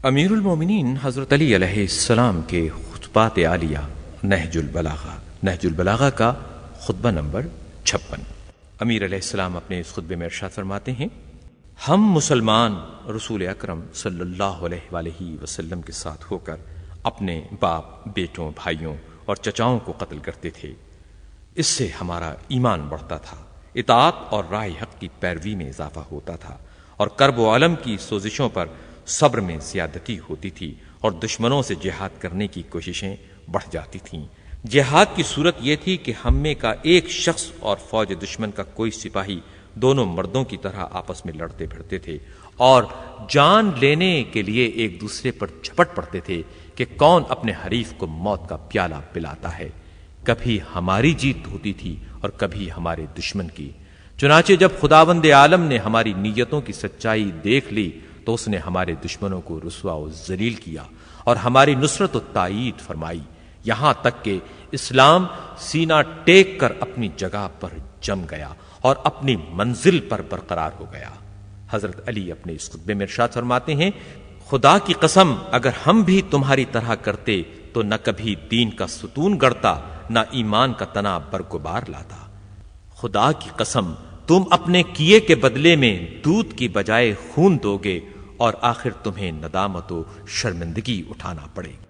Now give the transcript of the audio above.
امیر المومنین حضرت علی علیہ السلام کے خطبات عالیہ نہج البلاغہ کا خطبہ نمبر 56۔ امیر علیہ السلام اپنے اس خطبے میں ارشاد فرماتے ہیں، ہم مسلمان رسول اکرم صلی اللہ علیہ وآلہ وسلم کے ساتھ ہو کر اپنے باپ، بیٹوں، بھائیوں اور چچاؤں کو قتل کرتے تھے۔ اس سے ہمارا ایمان بڑھتا تھا، اطاعت اور راہ حق کی پیروی میں اضافہ ہوتا تھا، اور کرب و علم کی سوزشوں پر صبر میں زیادتی ہوتی تھی، اور دشمنوں سے جہاد کرنے کی کوششیں بڑھ جاتی تھیں۔ جہاد کی صورت یہ تھی کہ ہم میں کا ایک شخص اور فوج دشمن کا کوئی سپاہی دونوں مردوں کی طرح آپس میں لڑتے پھرتے تھے، اور جان لینے کے لیے ایک دوسرے پر جھپٹ پڑتے تھے کہ کون اپنے حریف کو موت کا پیالہ پلاتا ہے۔ کبھی ہماری جیت ہوتی تھی اور کبھی ہمارے دشمن کی۔ چنانچہ جب خداوند عالم نے ہماری نیتوں کی سچائی دیکھ لی تو اس نے ہمارے دشمنوں کو رسوا و ذلیل کیا اور ہماری نصرت و تائید فرمائی، یہاں تک کہ اسلام سینہ ٹیک کر اپنی جگہ پر جم گیا اور اپنی منزل پر برقرار ہو گیا۔ حضرت علی اپنے اس خطبے میں ارشاد فرماتے ہیں، خدا کی قسم اگر ہم بھی تمہاری طرح کرتے تو نہ کبھی دین کا ستون گڑتا، نہ ایمان کا تنا برگبار لاتا۔ خدا کی قسم تم اپنے کیے کے بدلے میں دودھ کی بجائے خون دو گے، اور آخر تمہیں ندامت و شرمندگی اٹھانا پڑے گی۔